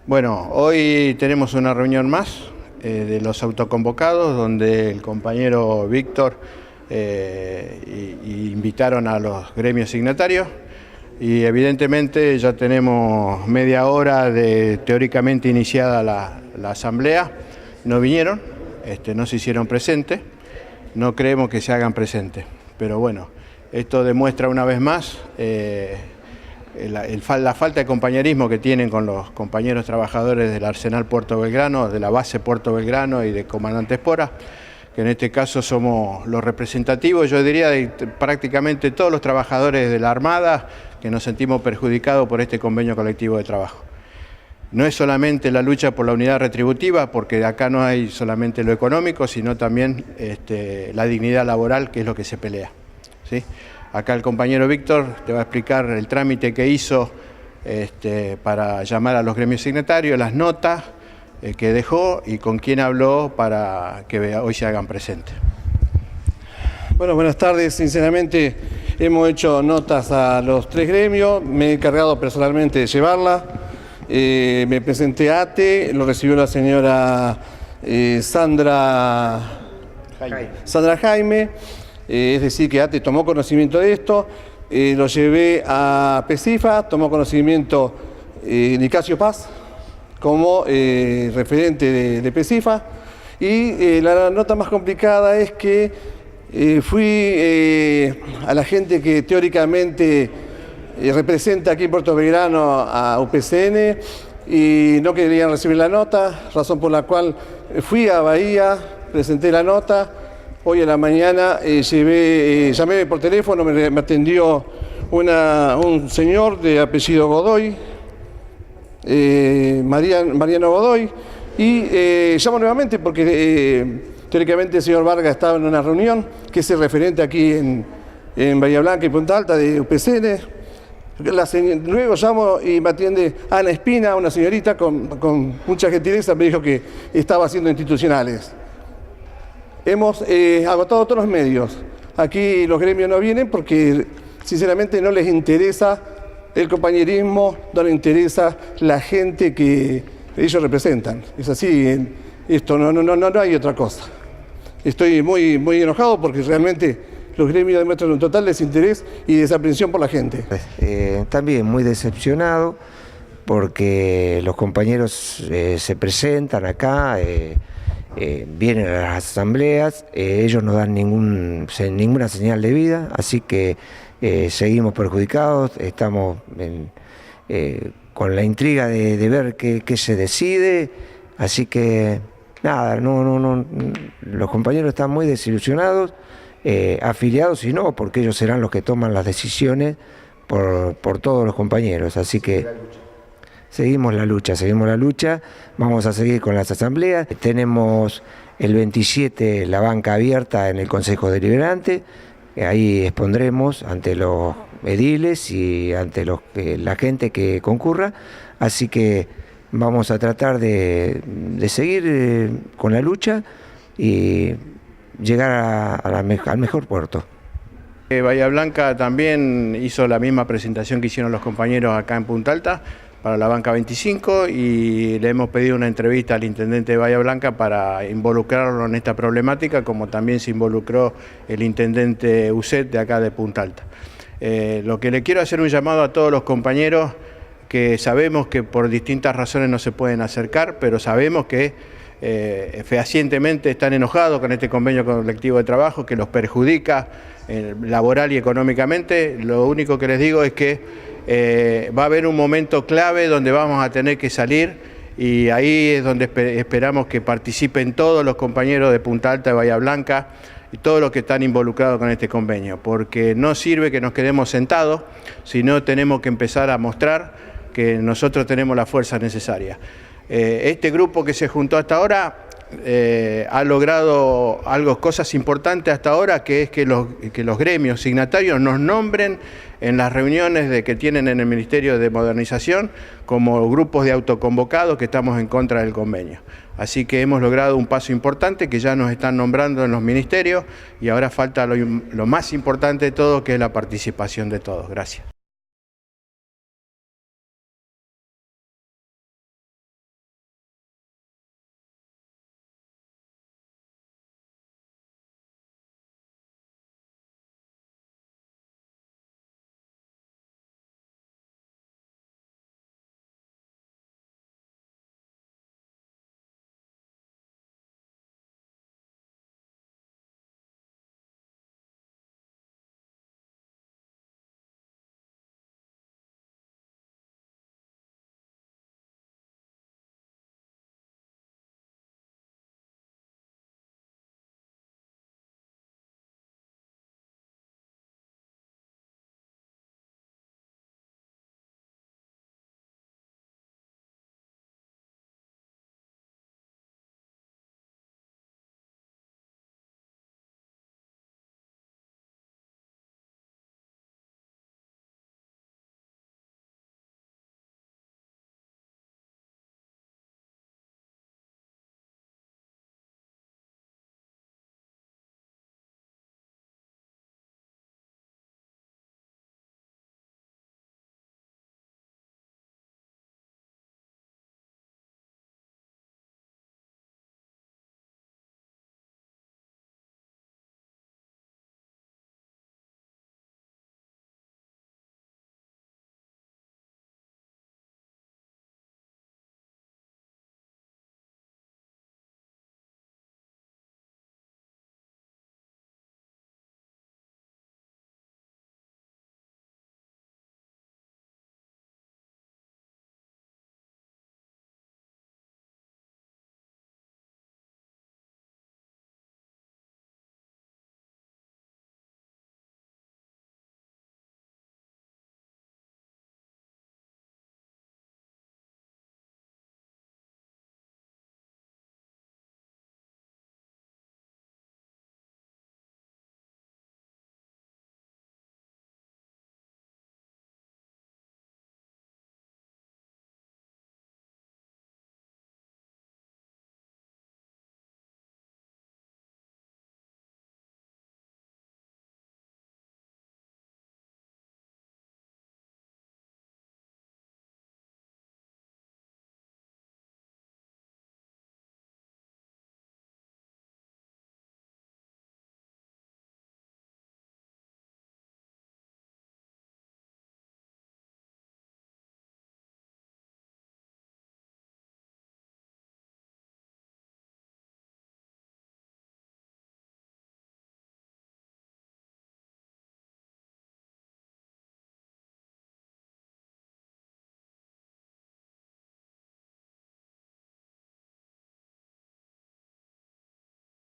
Bueno, hoy tenemos una reunión más de los autoconvocados, donde el compañero Víctor invitaron a los gremios signatarios y evidentemente ya tenemos media hora de teóricamente iniciada la asamblea. No vinieron, no se hicieron presentes, no creemos que se hagan presentes, pero bueno, esto demuestra una vez más la falta de compañerismo que tienen con los compañeros trabajadores del Arsenal Puerto Belgrano, de la base Puerto Belgrano y de Comandante Espora, que en este caso somos los representativos, yo diría, de prácticamente todos los trabajadores de la Armada que nos sentimos perjudicados por este convenio colectivo de trabajo. No es solamente la lucha por la unidad retributiva, porque acá no hay solamente lo económico, sino también la dignidad laboral, que es lo que se pelea, ¿sí? Acá el compañero Víctor te va a explicar el trámite que hizo para llamar a los gremios signatarios, las notas que dejó y con quién habló para que hoy se hagan presentes. Bueno, buenas tardes. Sinceramente hemos hecho notas a los tres gremios, me he encargado personalmente de llevarla. Me presenté a ATE, lo recibió la señora Sandra Jaime. Es decir, que ATE tomó conocimiento de esto, lo llevé a PECIFA, tomó conocimiento Nicasio Paz como referente de PECIFA, y la nota más complicada es que fui a la gente que teóricamente representa aquí en Puerto Belgrano a UPCN y no querían recibir la nota, razón por la cual fui a Bahía, presenté la nota. Hoy en la mañana llamé por teléfono, me atendió un señor de apellido Godoy, Mariano Godoy, y llamo nuevamente porque teóricamente el señor Vargas estaba en una reunión, que es el referente aquí en Bahía Blanca y Punta Alta de UPCN. Luego llamo y me atiende Ana Espina, una señorita con mucha gentileza, me dijo que estaba haciendo institucionales. Hemos agotado todos los medios. Aquí los gremios no vienen porque sinceramente no les interesa el compañerismo, no les interesa la gente que ellos representan. Es así, esto no hay otra cosa. Estoy muy enojado porque realmente los gremios demuestran un total desinterés y desaprensión por la gente. También muy decepcionado porque los compañeros se presentan acá, vienen a las asambleas, ellos no dan ninguna señal de vida, así que seguimos perjudicados, estamos con la intriga de ver qué se decide, así que nada, los compañeros están muy desilusionados, afiliados y no, porque ellos serán los que toman las decisiones por todos los compañeros, así que seguimos la lucha, vamos a seguir con las asambleas. Tenemos el 27 la banca abierta en el Consejo Deliberante, ahí expondremos ante los ediles y ante la gente que concurra, así que vamos a tratar de seguir con la lucha y llegar al mejor puerto. Bahía Blanca también hizo la misma presentación que hicieron los compañeros acá en Punta Alta para la banca 25 y le hemos pedido una entrevista al intendente de Bahía Blanca para involucrarlo en esta problemática, como también se involucró el intendente Uset de acá de Punta Alta. Lo que le quiero hacer un llamado a todos los compañeros que sabemos que por distintas razones no se pueden acercar, pero sabemos que fehacientemente están enojados con este convenio colectivo de trabajo que los perjudica laboral y económicamente. Lo único que les digo es que va a haber un momento clave donde vamos a tener que salir y ahí es donde esperamos que participen todos los compañeros de Punta Alta, de Bahía Blanca y todos los que están involucrados con este convenio, porque no sirve que nos quedemos sentados, sino tenemos que empezar a mostrar que nosotros tenemos la fuerza necesaria. Este grupo que se juntó hasta ahora ha logrado cosas importantes hasta ahora, que es que los gremios signatarios nos nombren en las reuniones que tienen en el Ministerio de Modernización como grupos de autoconvocados que estamos en contra del convenio. Así que hemos logrado un paso importante, que ya nos están nombrando en los ministerios, y ahora falta lo más importante de todo, que es la participación de todos. Gracias.